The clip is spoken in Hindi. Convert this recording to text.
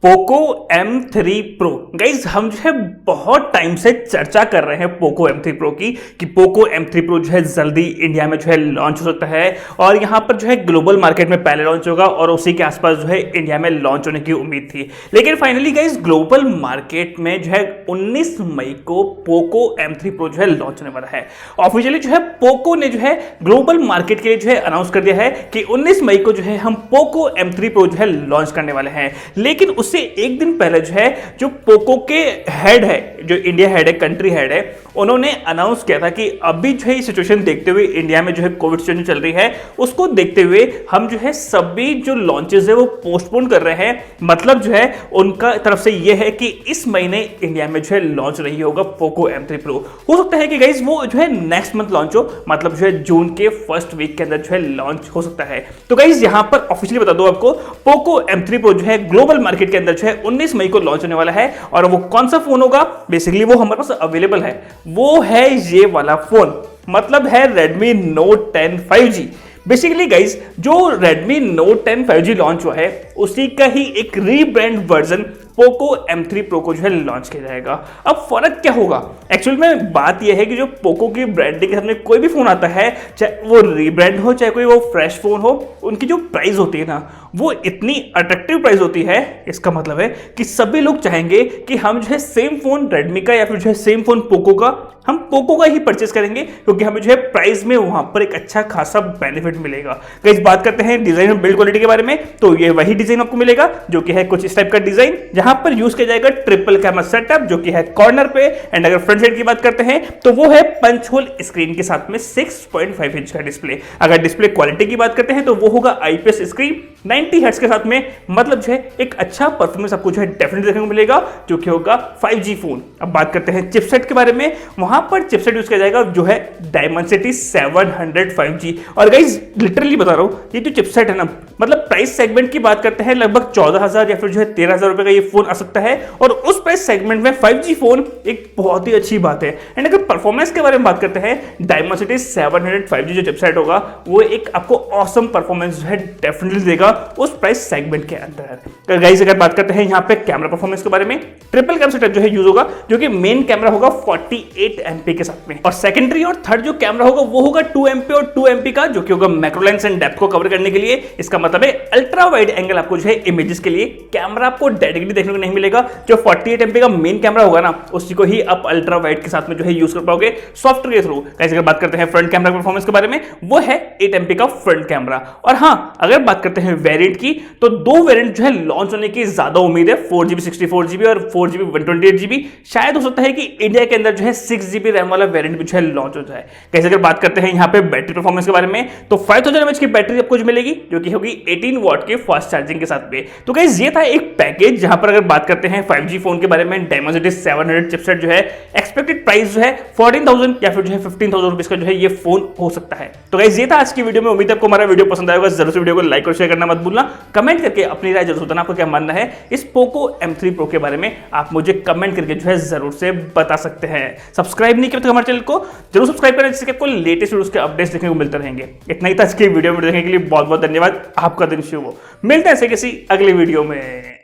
पोको M3 Pro गाइज हम जो है बहुत टाइम से चर्चा कर रहे हैं पोको M3 Pro की कि पोको M3 Pro जो है जल्दी इंडिया में जो है लॉन्च हो सकता है और यहाँ पर जो है ग्लोबल मार्केट में पहले लॉन्च होगा और उसी के आसपास जो है इंडिया में लॉन्च होने की उम्मीद थी। लेकिन फाइनली गाइज ग्लोबल मार्केट में जो है 19 मई को पोको M3 Pro जो है लॉन्च होने वाला है। ऑफिशियली जो है पोको ने जो है ग्लोबल मार्केट के लिए जो है अनाउंस कर दिया है कि 19 मई को जो है हम पोको M3 Pro जो है लॉन्च करने वाले हैं। लेकिन उससे एक दिन पहले जो है जो पोको के हेड है, जो इंडिया हेड है, कंट्री हेड है, उन्होंने अनाउंस किया था कि अभी जो है सिचुएशन देखते हुए इंडिया में जो है कोविड सिचुएशन चल रही है उसको देखते हुए हम जो है सभी जो लॉन्चेस है वो पोस्टपोन कर रहे हैं। मतलब जो है उनका तरफ से ये है कि इस महीने इंडिया में जो है लॉन्च नहीं होगा पोको M3 Pro। हो सकता है कि गाइस वो जो है नेक्स्ट मंथ लॉन्च हो, मतलब जो है जून के फर्स्ट वीक के अंदर जो है लॉन्च हो सकता है। तो गाइस यहां पर ऑफिशियली बता दो आपको, पोको M3 Pro जो है ग्लोबल मार्केट के अंदर जो है 19 मई को लॉन्च होने वाला है। और वो कौन सा फोन होगा, बेसिकली वो हमारे पास अवेलेबल है, वो है ये वाला फोन, मतलब है Redmi Note 10 5G। Basically guys जो Redmi Note 10 5G लॉन्च हुआ है उसी का ही एक rebrand version Poco M3 Pro को जो है लॉन्च किया जाएगा। अब फर्क क्या होगा, एक्चुअल में बात यह है कि जो पोको की ब्रांडिंग के सामने कोई भी फोन आता है, चाहे वो रीब्रांड हो चाहे कोई वो फ्रेश फोन हो, उनकी जो प्राइस होती है ना वो इतनी अट्रैक्टिव प्राइस होती है। इसका मतलब है कि सभी लोग चाहेंगे कि हम जो है सेम फोन रेडमी का या फिर जो है सेम फोन पोको का, हम पोको का ही परचेस करेंगे क्योंकि हमें जो है प्राइस में वहां पर एक अच्छा खासा बेनिफिट मिलेगा। गाइस बात करते हैं डिजाइन और बिल्ड क्वालिटी के बारे में, तो ये वही डिजाइन आपको मिलेगा जो कि है कुछ इस टाइप का डिजाइन, जहां पर यूज किया जाएगा ट्रिपल कैमरा सेटअप जो कि है कॉर्नर पे। एंड अगर फ्रंट साइड की बात करते हैं तो वो है पंच होल स्क्रीन के साथ में 6.5 इंच का डिस्प्ले। अगर डिस्प्ले क्वालिटी की बात करते हैं तो वो होगा आईपीएस स्क्रीन 90 हर्ट्ज के साथ में, मतलब जो है एक अच्छा परफॉर्मेंस आपको जो है डेफिनेटली देखने को मिलेगा जो कि होगा 5G फोन। अब बात करते हैं चिपसेट के बारे में, वहां पर चिपसेट यूज किया जाएगा जो है Dimensity 700 5G। और गाइस लिटरली बता रहा हूं, ये जो चिपसेट है ना, मतलब प्राइस सेगमेंट की बात करते हैं लगभग 14,000 या फिर जो है 13,000 रुपए का ये फोन आ सकता है और उस प्राइस सेगमेंट में 5G फोन एक बहुत ही अच्छी बात है। एंड अगर परफॉर्मेंस के बारे में बात करते हैं, Dimensity 700 5G जो चिपसेट होगा वो एक आपको ऑसम परफॉर्मेंस जो है डेफिनेटली देगा उस प्राइस सेगमेंट के अंदर। गाइस अगर बात करते हैं यहाँ पे कैमरा परफॉर्मेंस के बारे में, ट्रिपल कैमरा सेटअप जो है यूज होगा जो कि मेन कैमरा होगा 48 MP के साथ में, और सेकेंडरी और थर्ड जो कैमरा होगा वो होगा 2 MP और 2 MP का, जो कि होगा मैक्रो लेंस एंड डेप्थ को कवर करने के लिए। इसका मतलब है अल्ट्रा वाइड एंगल आपको जो है इमेजेस के लिए कैमरा आपको डायरेक्टली देखने को नहीं मिलेगा। जो 48 MP का मेन कैमरा होगा ना उसी को ही आप अल्ट्रा वाइड के साथ में जो है यूज कर पाओगे सॉफ्टवेयर के थ्रू। गाइस अगर बात करते हैं फ्रंट कैमरा परफॉर्मेंस के बारे में, वो है 8 MP का फ्रंट कैमरा। और हाँ, अगर बात करते हैं वेरिएंट की, तो दो वेरिएंट जो है लॉन्च होने की ज्यादा उम्मीद है, 4GB 64GB और 4GB 128GB। शायद हो सकता है कि इंडिया के अंदर जो है 6GB रैम वाला वेरिएंट भी जो है लॉन्च हो जाए। कैसे अगर बात करते हैं यहाँ पे बैटरी परफॉर्मेंस के बारे में, तो 5000 mAh की बैटरी आपको जो मिलेगी जो कि होगी 18 वॉट के फास्ट चार्जिंग के साथ में। तो गाइस ये था एक पैकेज जहां पर अगर बात करते हैं 5G फोन के बारे में, Dimensity 700 चिपसेट जो है एक्सपेक्टेड प्राइस जो है 14,000 या फिर जो है 15,000 रुपीज का जो है ये फोन हो सकता है। तो गाइस ये था आज की वीडियो में, उम्मीद है आपको हमारा वीडियो पसंद आएगा। जरूर से वीडियो को लाइक और शेयर करना मत भूलना, कमेंट करके अपनी राय जरूर बताना, आपको क्या मानना है इस पोको M3 Pro के बारे में, आप मुझे कमेंट करके जो है जरूर से बता सकते हैं। सब्सक्राइब नहीं किया तो हमारे चैनल को जरूर सब्सक्राइब करें जिससे आपको लेटेस्ट वीडियोस के अपडेट्स देखने को मिलते रहेंगे। इतना ही था आज की वीडियो में देखने के लिए बहुत बहुत धन्यवाद, आपका दिन शुभ हो। मिलते हैं ऐसे किसी अगली वीडियो में।